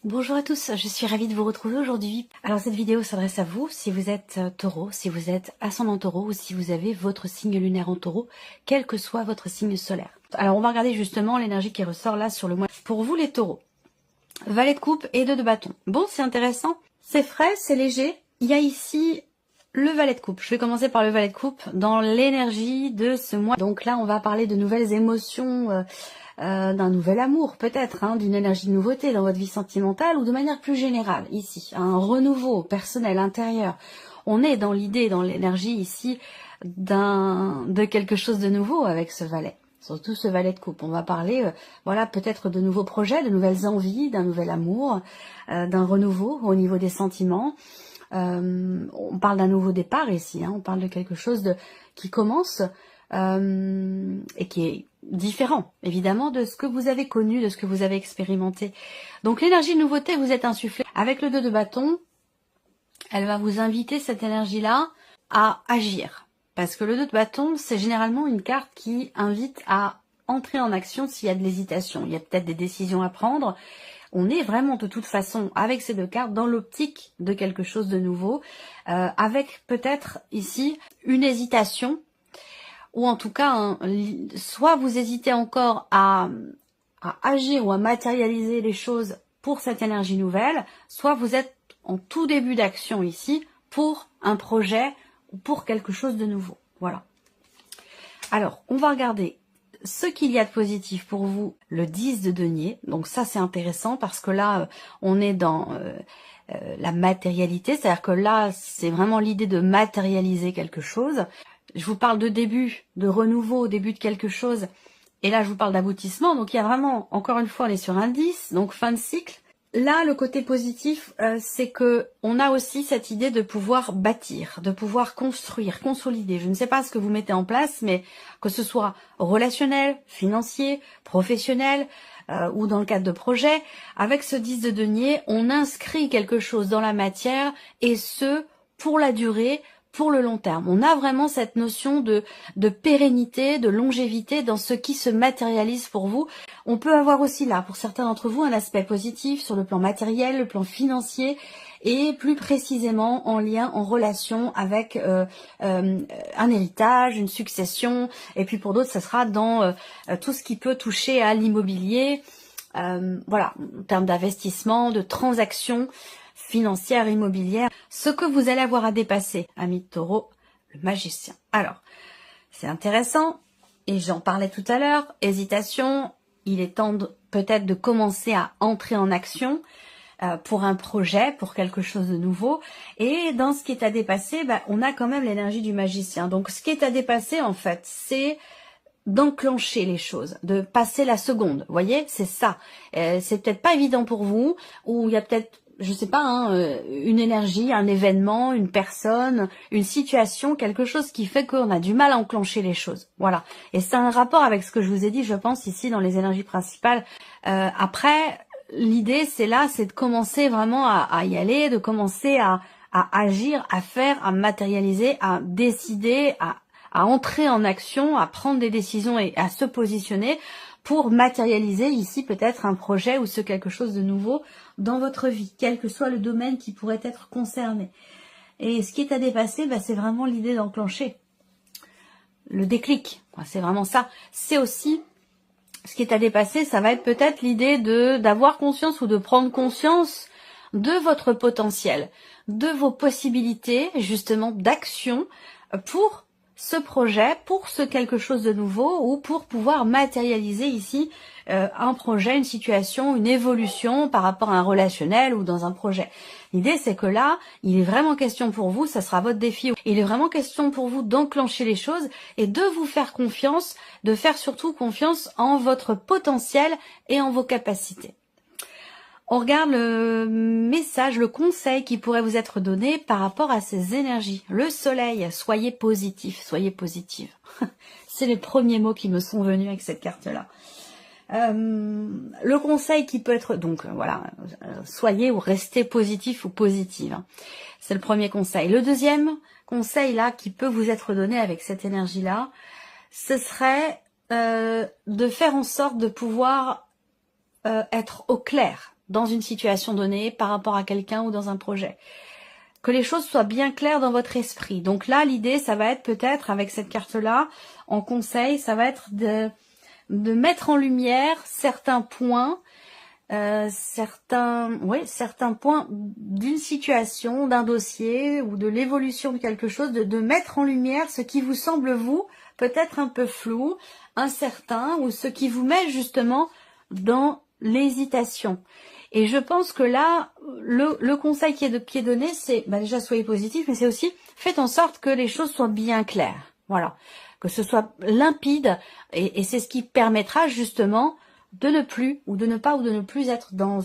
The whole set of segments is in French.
Bonjour à tous, je suis ravie de vous retrouver aujourd'hui. Alors cette vidéo s'adresse à vous si vous êtes taureau, si vous êtes ascendant taureau ou si vous avez votre signe lunaire en taureau, quel que soit votre signe solaire. Alors on va regarder justement l'énergie qui ressort là sur le mois. Pour vous les taureaux, valet de coupe et 2 de bâton. Bon, c'est intéressant, c'est frais, c'est léger. Il y a ici le valet de coupe. Je vais commencer par le valet de coupe dans l'énergie de ce mois. Donc là on va parler de nouvelles émotions, d'un nouvel amour peut-être, hein, d'une énergie de nouveauté dans votre vie sentimentale ou de manière plus générale ici, un renouveau personnel intérieur. On est dans l'idée, dans l'énergie ici de quelque chose de nouveau avec ce valet, surtout ce valet de coupe. On va parler, voilà, peut-être de nouveaux projets, de nouvelles envies, d'un nouvel amour, d'un renouveau au niveau des sentiments. On parle d'un nouveau départ ici, hein, on parle de quelque chose qui commence et qui est différent, évidemment, de ce que vous avez connu, de ce que vous avez expérimenté. Donc l'énergie de nouveauté vous est insufflée. Avec le 2 de bâton, elle va vous inviter, cette énergie-là, à agir. Parce que le 2 de bâton, c'est généralement une carte qui invite à entrer en action s'il y a de l'hésitation. Il y a peut-être des décisions à prendre. On est vraiment de toute façon, avec ces deux cartes, dans l'optique de quelque chose de nouveau, avec peut-être ici une hésitation, ou en tout cas, soit vous hésitez encore à agir ou à matérialiser les choses pour cette énergie nouvelle, soit vous êtes en tout début d'action ici pour un projet ou pour quelque chose de nouveau. Voilà. Alors, on va regarder ce qu'il y a de positif pour vous, le 10 de denier. Donc ça, c'est intéressant parce que là, on est dans la matérialité. C'est-à-dire que là, c'est vraiment l'idée de matérialiser quelque chose. Je vous parle de début, de renouveau, début de quelque chose. Et là, je vous parle d'aboutissement. Donc, il y a vraiment, encore une fois, on est sur un 10, donc fin de cycle. Là, le côté positif, c'est que on a aussi cette idée de pouvoir bâtir, de pouvoir construire, consolider. Je ne sais pas ce que vous mettez en place, mais que ce soit relationnel, financier, professionnel, ou dans le cadre de projets, avec ce 10 de denier, on inscrit quelque chose dans la matière, et ce, pour la durée, pour le long terme. On a vraiment cette notion de pérennité, de longévité dans ce qui se matérialise pour vous. On peut avoir aussi là, pour certains d'entre vous, un aspect positif sur le plan matériel, le plan financier, et plus précisément en lien, en relation avec un héritage, une succession, et puis pour d'autres, ça sera dans tout ce qui peut toucher à l'immobilier, voilà, en termes d'investissement, de transactions financière, immobilière, ce que vous allez avoir à dépasser, amis de taureau, le magicien. Alors, c'est intéressant, et j'en parlais tout à l'heure, hésitation, il est temps peut-être de commencer à entrer en action pour un projet, pour quelque chose de nouveau, et dans ce qui est à dépasser, on a quand même l'énergie du magicien. Donc ce qui est à dépasser, en fait, c'est d'enclencher les choses, de passer la seconde, vous voyez, c'est ça. C'est peut-être pas évident pour vous, ou il y a peut-être, je sais pas, hein, une énergie, un événement, une personne, une situation, quelque chose qui fait qu'on a du mal à enclencher les choses. Voilà. Et c'est un rapport avec ce que je vous ai dit, je pense, ici dans les énergies principales. Après, l'idée, c'est de commencer vraiment à y aller, de commencer à agir, à faire, à matérialiser, à décider, à entrer en action, à prendre des décisions et à se positionner pour matérialiser ici peut-être un projet ou ce quelque chose de nouveau dans votre vie, quel que soit le domaine qui pourrait être concerné. Et ce qui est à dépasser, c'est vraiment l'idée d'enclencher le déclic. C'est vraiment ça. C'est aussi ce qui est à dépasser, ça va être peut-être l'idée d'avoir conscience ou de prendre conscience de votre potentiel, de vos possibilités justement d'action pour ce projet, pour ce quelque chose de nouveau ou pour pouvoir matérialiser ici un projet, une situation, une évolution par rapport à un relationnel ou dans un projet. L'idée, c'est que là, il est vraiment question pour vous, ça sera votre défi, il est vraiment question pour vous d'enclencher les choses et de vous faire confiance, de faire surtout confiance en votre potentiel et en vos capacités. On regarde le message, le conseil qui pourrait vous être donné par rapport à ces énergies. Le soleil, soyez positif, soyez positive. C'est les premiers mots qui me sont venus avec cette carte-là. Le conseil qui peut être, donc voilà, soyez ou restez positif ou positive. C'est le premier conseil. Le deuxième conseil là qui peut vous être donné avec cette énergie-là, ce serait de faire en sorte de pouvoir être au clair dans une situation donnée, par rapport à quelqu'un ou dans un projet. Que les choses soient bien claires dans votre esprit. Donc là, l'idée, ça va être peut-être, avec cette carte-là, en conseil, ça va être de mettre en lumière certains points, certains points d'une situation, d'un dossier ou de l'évolution de quelque chose, de mettre en lumière ce qui vous semble, vous, peut-être un peu flou, incertain, ou ce qui vous met justement dans l'hésitation. Et je pense que là, le conseil qui est donné, c'est déjà soyez positif, mais c'est aussi faites en sorte que les choses soient bien claires. Voilà, que ce soit limpide, et c'est ce qui permettra justement de ne plus être dans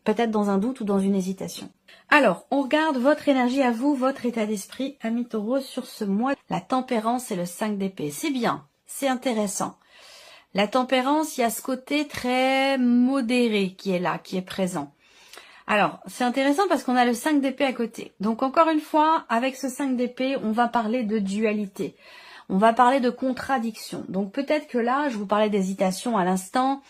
peut-être dans un doute ou dans une hésitation. Alors, on regarde votre énergie à vous, votre état d'esprit, amis taureaux, sur ce mois. La tempérance et le 5 d'épée. C'est bien, c'est intéressant. La tempérance, il y a ce côté très modéré qui est là, qui est présent. Alors, c'est intéressant parce qu'on a le 5 d'épée à côté. Donc, encore une fois, avec ce 5 d'épée, on va parler de dualité. On va parler de contradiction. Donc, peut-être que là, je vous parlais d'hésitation à l'instant.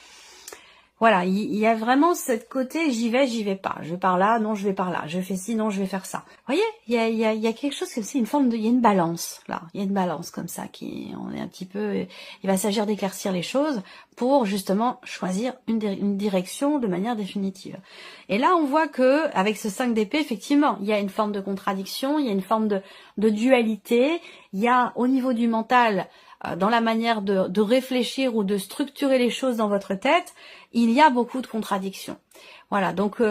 Voilà, il y a vraiment ce côté j'y vais pas. Je vais par là, non, je vais par là. Je fais ci, non, je vais faire ça. Vous voyez, il y a quelque chose comme ça, il y a une balance là. Il y a une balance comme ça on est un petit peu. Il va s'agir d'éclaircir les choses pour justement choisir une direction de manière définitive. Et là, on voit que avec ce 5 d'épée, effectivement, il y a une forme de contradiction, il y a une forme de dualité. Il y a au niveau du mental, dans la manière de réfléchir ou de structurer les choses dans votre tête, il y a beaucoup de contradictions. Voilà, donc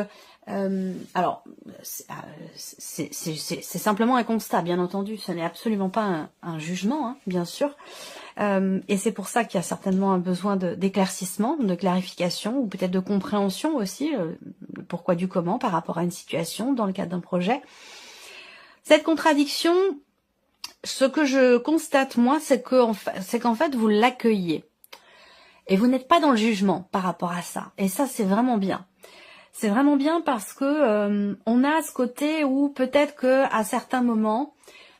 alors c'est simplement un constat, bien entendu, ce n'est absolument pas un jugement, hein, bien sûr. Et c'est pour ça qu'il y a certainement un besoin d'éclaircissement, de clarification, ou peut-être de compréhension aussi, le pourquoi du comment par rapport à une situation dans le cadre d'un projet. Cette contradiction, ce que je constate, moi, c'est qu'en fait, vous l'accueillez. Et vous n'êtes pas dans le jugement par rapport à ça. Et ça, c'est vraiment bien. C'est vraiment bien parce que on a ce côté où peut-être que à certains moments,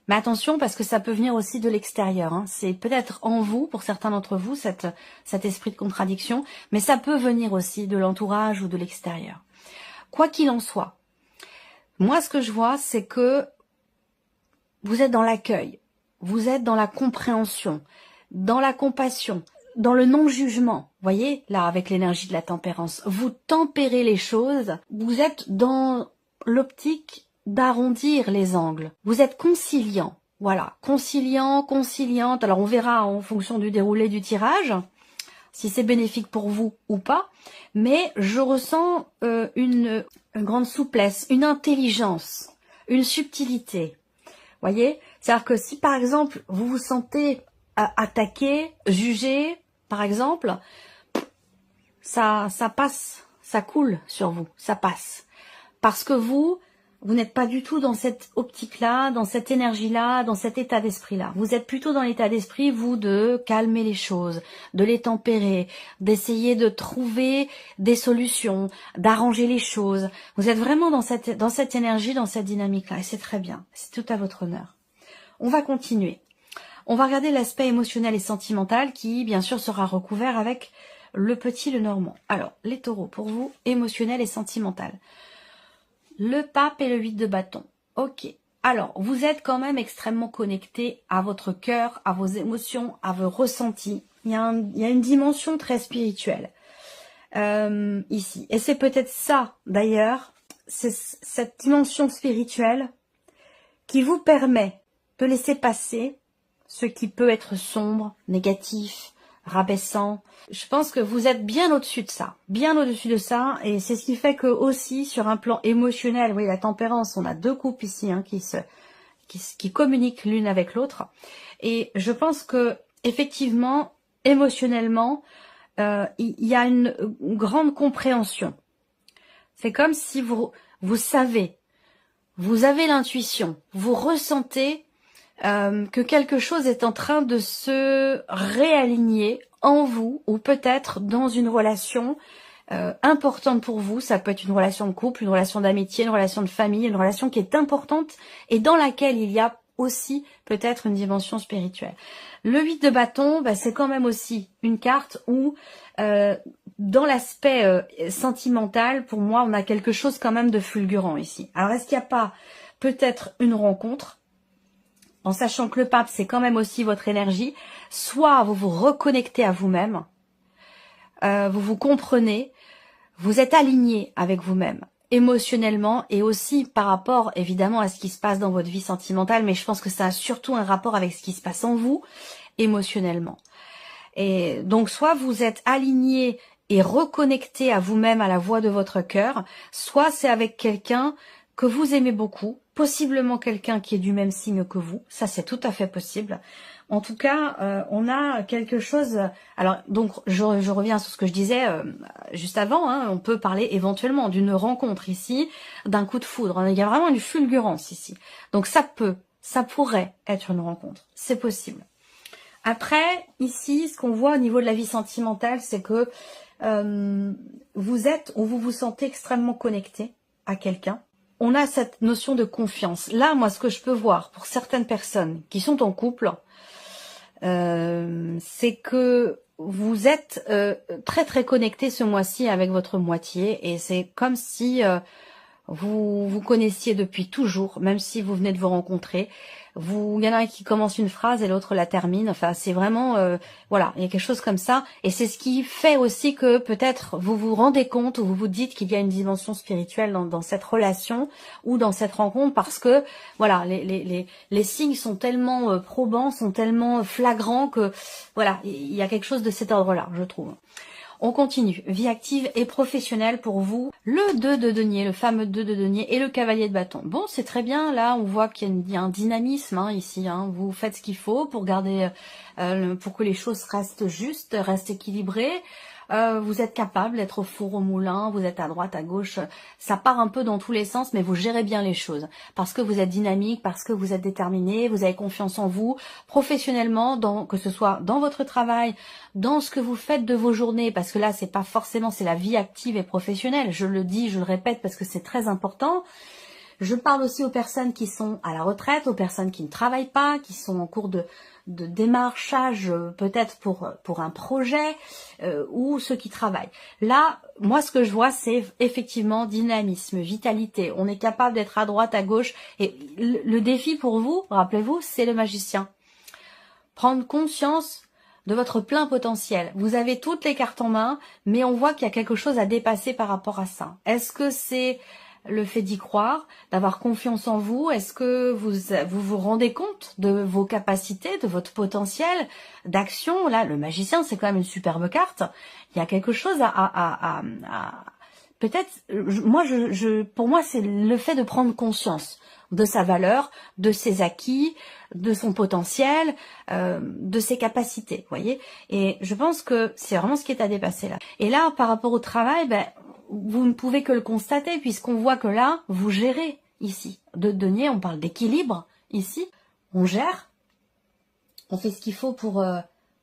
mais attention parce que ça peut venir aussi de l'extérieur. Hein, c'est peut-être en vous, pour certains d'entre vous, cet esprit de contradiction, mais ça peut venir aussi de l'entourage ou de l'extérieur. Quoi qu'il en soit, moi, ce que je vois, c'est que vous êtes dans l'accueil, vous êtes dans la compréhension, dans la compassion, dans le non-jugement. Voyez, là, avec l'énergie de la tempérance, vous tempérez les choses, vous êtes dans l'optique d'arrondir les angles. Vous êtes conciliant, voilà, conciliant, conciliante. Alors, on verra en fonction du déroulé du tirage, si c'est bénéfique pour vous ou pas, mais je ressens une grande souplesse, une intelligence, une subtilité. Voyez, c'est-à-dire que si par exemple vous vous sentez attaqué, jugé, par exemple, ça passe, ça coule sur vous, ça passe, parce que vous n'êtes pas du tout dans cette optique-là, dans cette énergie-là, dans cet état d'esprit-là. Vous êtes plutôt dans l'état d'esprit, vous, de calmer les choses, de les tempérer, d'essayer de trouver des solutions, d'arranger les choses. Vous êtes vraiment dans cette énergie, dans cette dynamique-là, et c'est très bien, c'est tout à votre honneur. On va continuer. On va regarder l'aspect émotionnel et sentimental qui, bien sûr, sera recouvert avec le petit, le normand. Alors, les taureaux, pour vous, émotionnel et sentimental. Le pape et le 8 de bâton. Ok. Alors, vous êtes quand même extrêmement connecté à votre cœur, à vos émotions, à vos ressentis. Il y a une dimension très spirituelle ici. Et c'est peut-être ça, d'ailleurs, c'est cette dimension spirituelle qui vous permet de laisser passer ce qui peut être sombre, négatif, rabaissant. Je pense que vous êtes bien au-dessus de ça, et c'est ce qui fait que aussi sur un plan émotionnel, oui, la tempérance, on a deux coupes ici hein, qui communiquent l'une avec l'autre, et je pense que effectivement, émotionnellement, il y a une grande compréhension. C'est comme si vous savez, vous avez l'intuition, vous ressentez que quelque chose est en train de se réaligner en vous, ou peut-être dans une relation importante pour vous. Ça peut être une relation de couple, une relation d'amitié, une relation de famille, une relation qui est importante et dans laquelle il y a aussi peut-être une dimension spirituelle. Le 8 de bâton, bah, c'est quand même aussi une carte où, dans l'aspect sentimental, pour moi, on a quelque chose quand même de fulgurant ici. Alors, est-ce qu'il n'y a pas peut-être une rencontre, en sachant que le pape, c'est quand même aussi votre énergie, soit vous vous reconnectez à vous-même, vous vous comprenez, vous êtes aligné avec vous-même, émotionnellement et aussi par rapport évidemment à ce qui se passe dans votre vie sentimentale, mais je pense que ça a surtout un rapport avec ce qui se passe en vous, émotionnellement. Et donc soit vous êtes aligné et reconnecté à vous-même, à la voix de votre cœur, soit c'est avec quelqu'un que vous aimez beaucoup, possiblement quelqu'un qui est du même signe que vous, ça c'est tout à fait possible. En tout cas, on a quelque chose... Alors, donc, je reviens sur ce que je disais juste avant, hein, on peut parler éventuellement d'une rencontre ici, d'un coup de foudre. Il y a vraiment une fulgurance ici. Donc ça pourrait être une rencontre, c'est possible. Après, ici, ce qu'on voit au niveau de la vie sentimentale, c'est que vous vous sentez extrêmement connecté à quelqu'un. On a cette notion de confiance. Là, moi, ce que je peux voir pour certaines personnes qui sont en couple, c'est que vous êtes très très connecté ce mois-ci avec votre moitié et c'est comme si vous vous connaissiez depuis toujours, même si vous venez de vous rencontrer. Il y en a un qui commence une phrase et l'autre la termine. Enfin, c'est vraiment, voilà, il y a quelque chose comme ça. Et c'est ce qui fait aussi que peut-être vous vous rendez compte ou vous vous dites qu'il y a une dimension spirituelle dans cette relation ou dans cette rencontre parce que, voilà, les signes sont tellement probants, sont tellement flagrants que, voilà, il y a quelque chose de cet ordre-là, je trouve. On continue. Vie active et professionnelle pour vous. Le 2 de denier, le fameux 2 de denier et le cavalier de bâton. Bon, c'est très bien. Là, on voit qu'il y a un dynamisme hein, ici. Hein. Vous faites ce qu'il faut pour garder, pour que les choses restent justes, restent équilibrées. Vous êtes capable d'être au four au moulin, vous êtes à droite, à gauche, ça part un peu dans tous les sens, mais vous gérez bien les choses, parce que vous êtes dynamique, parce que vous êtes déterminé, vous avez confiance en vous, professionnellement, que ce soit dans votre travail, dans ce que vous faites de vos journées, parce que là, c'est pas forcément, c'est la vie active et professionnelle, je le dis, je le répète, parce que c'est très important. Je parle aussi aux personnes qui sont à la retraite, aux personnes qui ne travaillent pas, qui sont en cours de démarchage peut-être pour un projet ou ceux qui travaillent. Là, moi ce que je vois c'est effectivement dynamisme, vitalité. On est capable d'être à droite, à gauche et le défi pour vous, rappelez-vous, c'est le magicien. Prendre conscience de votre plein potentiel. Vous avez toutes les cartes en main, mais on voit qu'il y a quelque chose à dépasser par rapport à ça. Est-ce que c'est le fait d'y croire, d'avoir confiance en vous? Est-ce que vous rendez compte de vos capacités, de votre potentiel d'action? Là, le magicien, c'est quand même une superbe carte. Il y a quelque chose peut-être, pour moi, c'est le fait de prendre conscience de sa valeur, de ses acquis, de son potentiel, de ses capacités, vous voyez. Et je pense que c'est vraiment ce qui est à dépasser là. Et là, par rapport au travail, vous ne pouvez que le constater puisqu'on voit que là, vous gérez ici. De denier, on parle d'équilibre ici. On gère, on fait ce qu'il faut pour...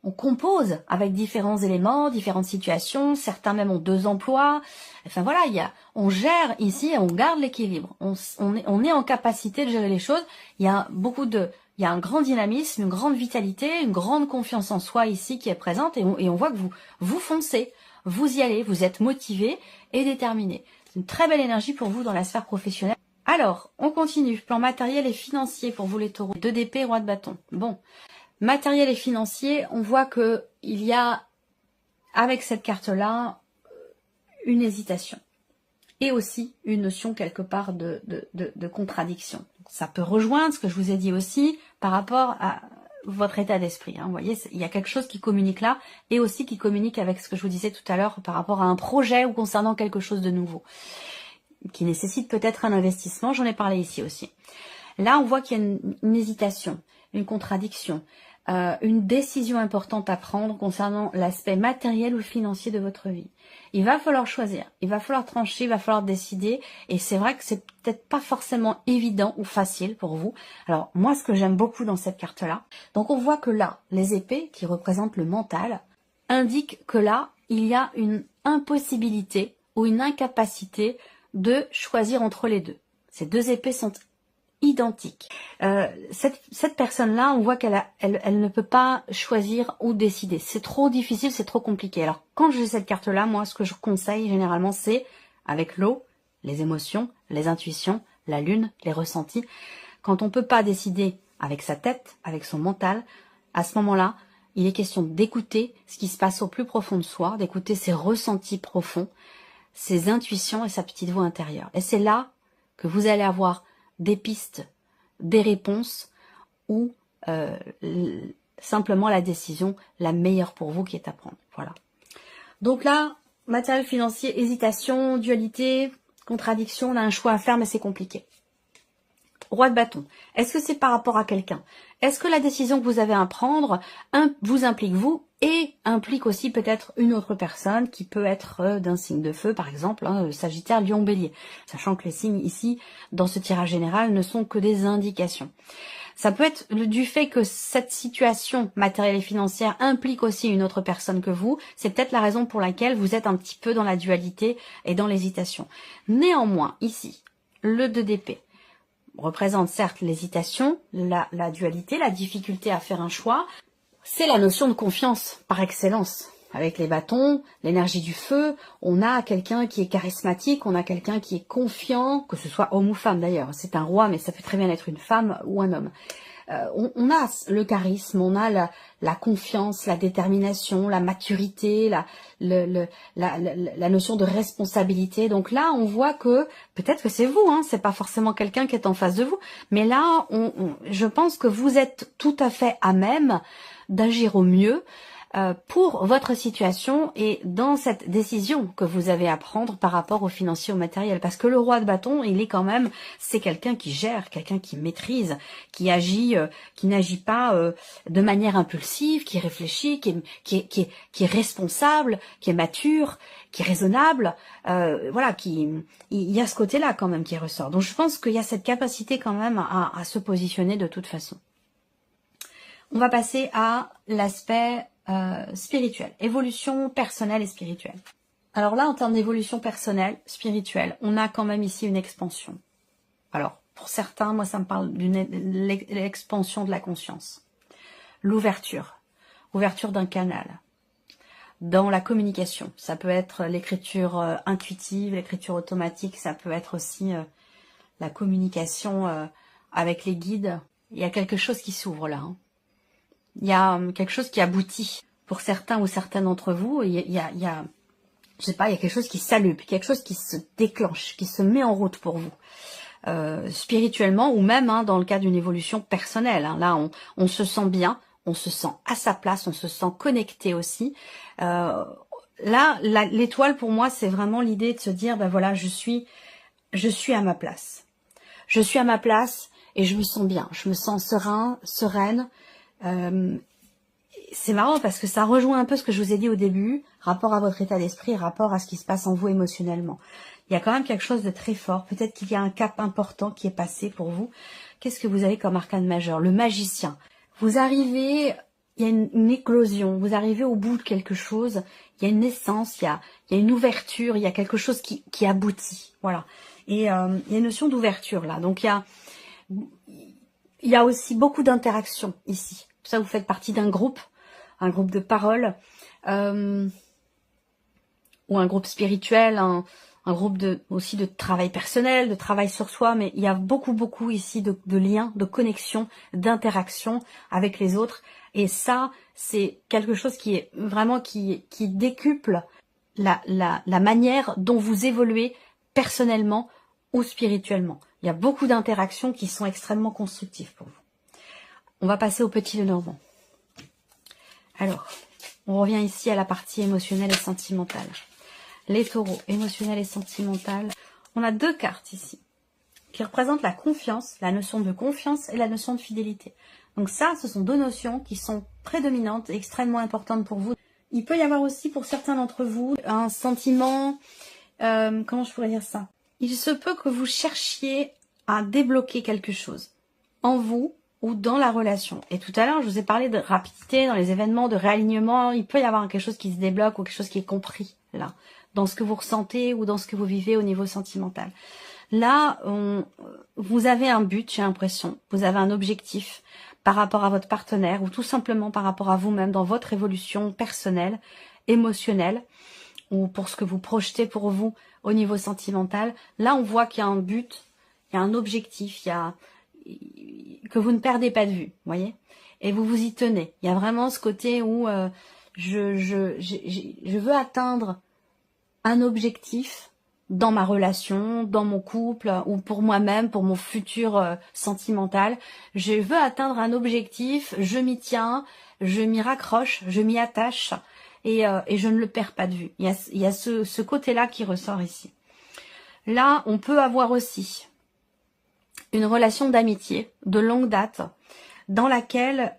on compose avec différents éléments, différentes situations. Certains même ont 2 emplois. Enfin voilà, on gère ici et on garde l'équilibre. On est en capacité de gérer les choses. Il y a un grand dynamisme, une grande vitalité, une grande confiance en soi ici qui est présente et on voit que vous foncez. Vous y allez, vous êtes motivé et déterminé. C'est une très belle énergie pour vous dans la sphère professionnelle. Alors, on continue. Plan matériel et financier pour vous les taureaux. 2 d'épée, roi de bâton. Bon, matériel et financier, on voit que il y a, avec cette carte-là, une hésitation. Et aussi une notion quelque part de contradiction. Ça peut rejoindre ce que je vous ai dit aussi par rapport à votre état d'esprit. Hein. Vous voyez, il y a quelque chose qui communique là et aussi qui communique avec ce que je vous disais tout à l'heure par rapport à un projet ou concernant quelque chose de nouveau qui nécessite peut-être un investissement. J'en ai parlé ici aussi. Là, on voit qu'il y a une hésitation, une contradiction, une décision importante à prendre concernant l'aspect matériel ou financier de votre vie. Il va falloir choisir, il va falloir trancher, il va falloir décider et c'est vrai que c'est peut-être pas forcément évident ou facile pour vous. Alors moi ce que j'aime beaucoup dans cette carte-là, donc on voit que là, les épées qui représentent le mental indiquent que là, il y a une impossibilité ou une incapacité de choisir entre les deux. Ces 2 épées sont identiques. Cette personne-là, on voit elle ne peut pas choisir ou décider. C'est trop difficile, c'est trop compliqué. Alors, quand j'ai cette carte-là, moi, ce que je conseille généralement, c'est avec l'eau, les émotions, les intuitions, la lune, les ressentis. Quand on peut pas décider avec sa tête, avec son mental, à ce moment-là, il est question d'écouter ce qui se passe au plus profond de soi, d'écouter ses ressentis profonds, ses intuitions et sa petite voix intérieure. Et c'est là que vous allez avoir des pistes, des réponses ou simplement la décision la meilleure pour vous qui est à prendre. Voilà. Donc là, matériel financier, hésitation, dualité, contradiction, on a un choix à faire mais c'est compliqué. Roi de bâton, est-ce que c'est par rapport à quelqu'un? Est-ce que la décision que vous avez à prendre vous implique vous et implique aussi peut-être une autre personne qui peut être d'un signe de feu, par exemple, Sagittaire, Lion, Bélier, sachant que les signes ici, dans ce tirage général, ne sont que des indications. Ça peut être du fait que cette situation matérielle et financière implique aussi une autre personne que vous. C'est peut-être la raison pour laquelle vous êtes un petit peu dans la dualité et dans l'hésitation. Néanmoins, ici, le 2 d'épée représente certes l'hésitation, la dualité, la difficulté à faire un choix. C'est la notion de confiance par excellence. Avec les bâtons, l'énergie du feu, on a quelqu'un qui est charismatique, on a quelqu'un qui est confiant, que ce soit homme ou femme d'ailleurs. C'est un roi, mais ça peut très bien être une femme ou un homme. On a le charisme, on a la confiance, la détermination, la maturité, la notion de responsabilité. Donc là, on voit que peut-être que c'est vous, c'est pas forcément quelqu'un qui est en face de vous, mais là, je pense que vous êtes tout à fait à même d'agir au mieux pour votre situation et dans cette décision que vous avez à prendre par rapport au financier, au matériel. Parce que le roi de bâton, il est quand même, c'est quelqu'un qui gère, quelqu'un qui maîtrise, qui agit, qui n'agit pas de manière impulsive, qui réfléchit, qui est responsable, qui est mature, qui est raisonnable. Voilà, il y a ce côté-là quand même qui ressort. Donc je pense qu'il y a cette capacité quand même à se positionner de toute façon. On va passer à l'aspect spirituel, évolution personnelle et spirituelle. Alors là, en termes d'évolution personnelle, spirituelle, on a quand même ici une expansion. Alors, pour certains, moi ça me parle d'une l'expansion de la conscience. L'ouverture, ouverture d'un canal. Dans la communication, ça peut être l'écriture intuitive, l'écriture automatique, ça peut être aussi la communication avec les guides. Il y a quelque chose qui s'ouvre là. Il y a quelque chose qui aboutit pour certains ou certaines d'entre vous. Il y a, je sais pas, il y a quelque chose qui s'allume, quelque chose qui se déclenche, qui se met en route pour vous, spirituellement ou même dans le cas d'une évolution personnelle. Là, on se sent bien, on se sent à sa place, on se sent connecté aussi. Là, l'étoile pour moi, c'est vraiment l'idée de se dire, ben voilà, je suis à ma place. Je suis à ma place et je me sens bien, je me sens sereine. C'est marrant parce que ça rejoint un peu ce que je vous ai dit au début, rapport à votre état d'esprit, rapport à ce qui se passe en vous émotionnellement. Il y a quand même quelque chose de très fort, peut-être qu'il y a un cap important qui est passé pour vous. Qu'est-ce que vous avez comme arcane majeur? Le magicien. Vous arrivez, il y a une éclosion, vous arrivez au bout de quelque chose, il y a une naissance, il y a une ouverture, il y a quelque chose qui aboutit. Voilà. Et il y a une notion d'ouverture là. Donc il y a aussi beaucoup d'interactions ici. Ça, vous faites partie d'un groupe de parole, ou un groupe spirituel, un groupe aussi de travail personnel, de travail sur soi, mais il y a beaucoup ici de liens, de connexions, d'interactions avec les autres. Et ça, c'est quelque chose qui est vraiment qui décuple la manière dont vous évoluez personnellement ou spirituellement. Il y a beaucoup d'interactions qui sont extrêmement constructives pour vous. On va passer au petit Lenormand. Alors, on revient ici à la partie émotionnelle et sentimentale. Les taureaux, émotionnels et sentimentales. On a deux cartes ici qui représentent la confiance, la notion de confiance et la notion de fidélité. Donc ça, ce sont deux notions qui sont prédominantes et extrêmement importantes pour vous. Il peut y avoir aussi pour certains d'entre vous un sentiment, comment je pourrais dire ça? Il se peut que vous cherchiez à débloquer quelque chose en vous ou dans la relation. Et tout à l'heure, je vous ai parlé de rapidité dans les événements, de réalignement. Il peut y avoir quelque chose qui se débloque ou quelque chose qui est compris là, dans ce que vous ressentez ou dans ce que vous vivez au niveau sentimental. Là, vous avez un but, j'ai l'impression. Vous avez un objectif par rapport à votre partenaire ou tout simplement par rapport à vous-même dans votre évolution personnelle, émotionnelle ou pour ce que vous projetez pour vous au niveau sentimental. Là, on voit qu'il y a un but, il y a un objectif, il y a que vous ne perdez pas de vue, vous voyez, et vous vous y tenez. Il y a vraiment ce côté où je veux atteindre un objectif dans ma relation, dans mon couple, ou pour moi-même, pour mon futur sentimental. Je veux atteindre un objectif, je m'y tiens, je m'y raccroche, je m'y attache, et je ne le perds pas de vue. Il y a ce côté-là qui ressort ici. Là, on peut avoir aussi une relation d'amitié de longue date, dans laquelle,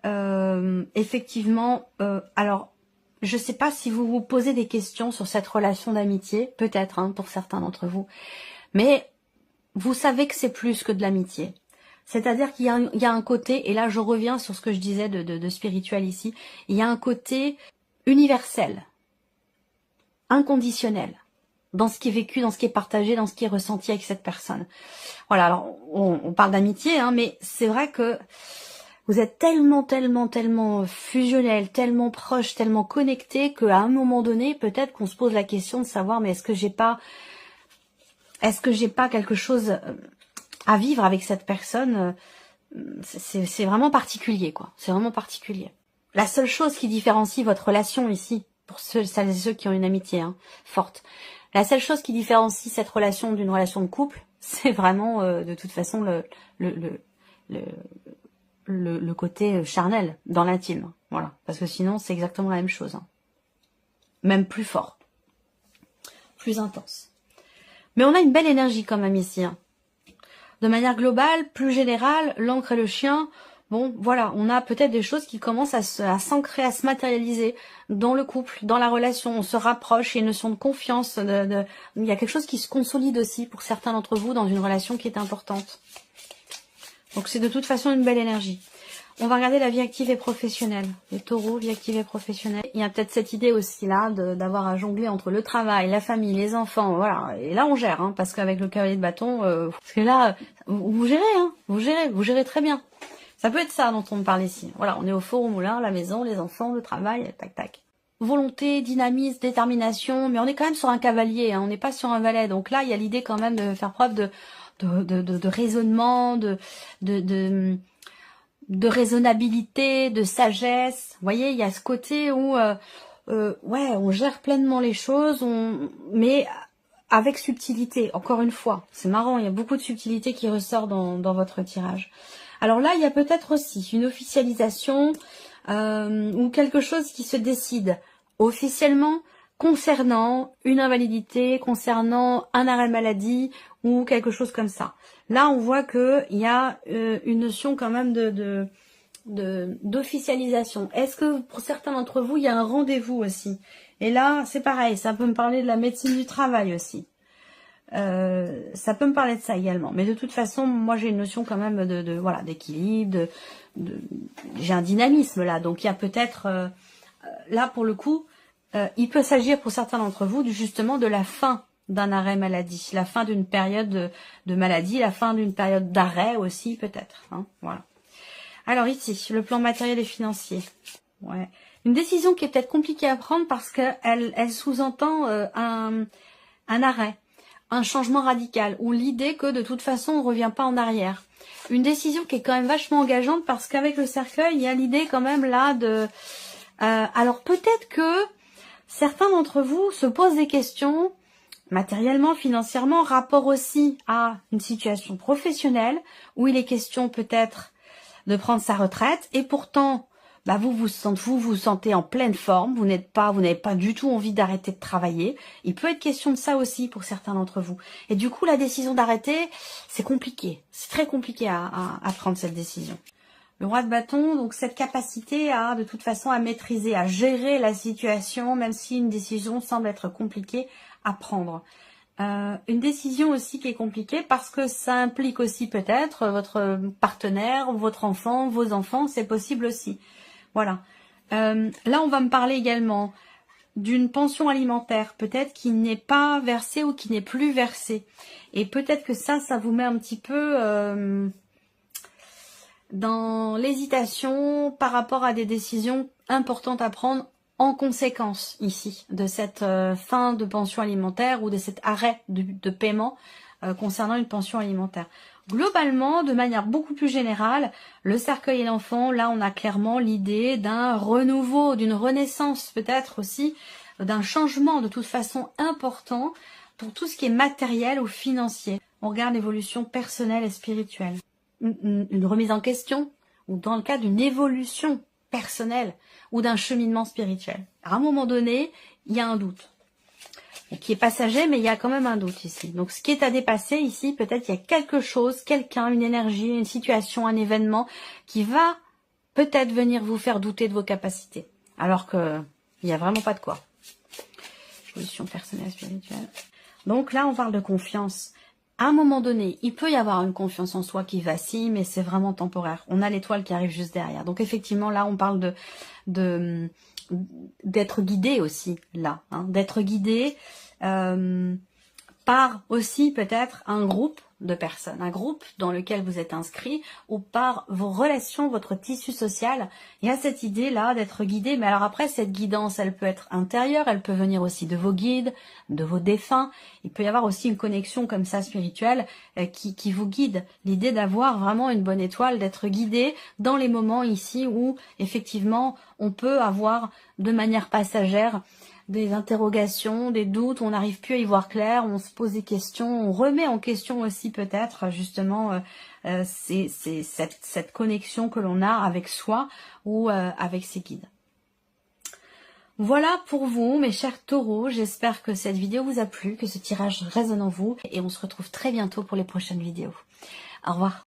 effectivement, alors, je ne sais pas si vous vous posez des questions sur cette relation d'amitié, peut-être hein, pour certains d'entre vous, mais vous savez que c'est plus que de l'amitié. C'est-à-dire qu'il y a un côté, et là je reviens sur ce que je disais de spirituel ici, il y a un côté universel, inconditionnel, dans ce qui est vécu, dans ce qui est partagé, dans ce qui est ressenti avec cette personne. Voilà, alors on parle d'amitié, hein, mais c'est vrai que vous êtes tellement fusionnel, tellement proche, tellement connecté qu'à un moment donné, peut-être qu'on se pose la question de savoir, mais est-ce que j'ai pas quelque chose à vivre avec cette personne? C'est vraiment particulier, quoi. C'est vraiment particulier. La seule chose qui différencie votre relation ici, pour celles et ceux qui ont une amitié hein, forte, la seule chose qui différencie cette relation d'une relation de couple, c'est vraiment de toute façon le côté charnel dans l'intime, voilà, parce que sinon c'est exactement la même chose, hein. Même plus fort, plus intense. Mais on a une belle énergie quand même ici, hein. De manière globale, plus générale, l'encre et le chien, bon voilà, on a peut-être des choses qui commencent à s'ancrer, à se matérialiser dans le couple, dans la relation, on se rapproche, il y a une notion de confiance, il y a quelque chose qui se consolide aussi pour certains d'entre vous dans une relation qui est importante. Donc c'est de toute façon une belle énergie. On va regarder la vie active et professionnelle. Les taureaux, vie active et professionnelle. Il y a peut-être cette idée aussi là d'avoir à jongler entre le travail, la famille, les enfants. Voilà. Et là on gère, hein, parce qu'avec le cavalier de bâton, parce que là, vous gérez, hein, vous gérez très bien. Ça peut être ça dont on me parle ici. Voilà, on est au four, au moulin, la maison, les enfants, le travail, tac tac. Volonté, dynamisme, détermination, mais on est quand même sur un cavalier, hein, on n'est pas sur un valet. Donc là, il y a l'idée quand même de faire preuve de raisonnement, de raisonnabilité, de sagesse. Vous voyez, il y a ce côté où ouais, on gère pleinement les choses, mais avec subtilité. Encore une fois, c'est marrant, il y a beaucoup de subtilité qui ressort dans votre tirage. Alors là, il y a peut-être aussi une officialisation ou quelque chose qui se décide officiellement concernant une invalidité, concernant un arrêt maladie ou quelque chose comme ça. Là, on voit que il y a une notion quand même d'officialisation. Est-ce que pour certains d'entre vous, il y a un rendez-vous aussi? Et là, c'est pareil, ça peut me parler de la médecine du travail aussi. Ça peut me parler de ça également. Mais de toute façon, moi, j'ai une notion quand même voilà, d'équilibre, j'ai un dynamisme là. Donc, il y a peut-être, là, pour le coup, il peut s'agir pour certains d'entre vous justement de la fin d'un arrêt maladie, la fin d'une période de maladie, la fin d'une période d'arrêt aussi peut-être, hein, voilà. Alors ici, le plan matériel et financier, ouais, une décision qui est peut-être compliquée à prendre parce qu'elle sous-entend un arrêt, un changement radical, ou l'idée que de toute façon on ne revient pas en arrière. Une décision qui est quand même vachement engageante parce qu'avec le cercueil, il y a l'idée quand même là de... alors peut-être que certains d'entre vous se posent des questions matériellement, financièrement, rapport aussi à une situation professionnelle où il est question peut-être de prendre sa retraite et pourtant bah vous vous sentez en pleine forme, vous n'avez pas du tout envie d'arrêter de travailler. Il peut être question de ça aussi pour certains d'entre vous. Et du coup, la décision d'arrêter, c'est compliqué. C'est très compliqué à prendre cette décision. Le roi de bâton, donc cette capacité à, de toute façon, à maîtriser, à gérer la situation, même si une décision semble être compliquée à prendre. Une décision aussi qui est compliquée parce que ça implique aussi peut-être votre partenaire, votre enfant, vos enfants, c'est possible aussi. Voilà. Là, on va me parler également d'une pension alimentaire, peut-être qui n'est pas versée ou qui n'est plus versée. Et peut-être que ça vous met un petit peu dans l'hésitation par rapport à des décisions importantes à prendre en conséquence ici de cette fin de pension alimentaire ou de cet arrêt de paiement concernant une pension alimentaire. Globalement, de manière beaucoup plus générale, le cercueil et l'enfant, là on a clairement l'idée d'un renouveau, d'une renaissance peut-être aussi, d'un changement de toute façon important pour tout ce qui est matériel ou financier. On regarde l'évolution personnelle et spirituelle. Une remise en question, ou dans le cas d'une évolution personnelle, ou d'un cheminement spirituel. À un moment donné, il y a un doute. Qui est passager, mais il y a quand même un doute ici. Donc ce qui est à dépasser ici, peut-être il y a quelque chose, quelqu'un, une énergie, une situation, un événement qui va peut-être venir vous faire douter de vos capacités. Alors que il n'y a vraiment pas de quoi. Évolution personnelle, spirituelle. Donc là, on parle de confiance. À un moment donné, il peut y avoir une confiance en soi qui vacille, mais c'est vraiment temporaire. On a l'étoile qui arrive juste derrière. Donc effectivement, là, on parle d'être guidé aussi, là. Hein, d'être guidé par aussi peut-être un groupe de personnes, un groupe dans lequel vous êtes inscrit, ou par vos relations, votre tissu social. Il y a cette idée-là d'être guidé, mais alors après, cette guidance, elle peut être intérieure, elle peut venir aussi de vos guides, de vos défunts. Il peut y avoir aussi une connexion comme ça spirituelle qui vous guide. L'idée d'avoir vraiment une bonne étoile, d'être guidé dans les moments ici où, effectivement, on peut avoir de manière passagère des interrogations, des doutes, on n'arrive plus à y voir clair, on se pose des questions, on remet en question aussi peut-être justement cette connexion que l'on a avec soi ou avec ses guides. Voilà pour vous mes chers taureaux, j'espère que cette vidéo vous a plu, que ce tirage résonne en vous et on se retrouve très bientôt pour les prochaines vidéos. Au revoir.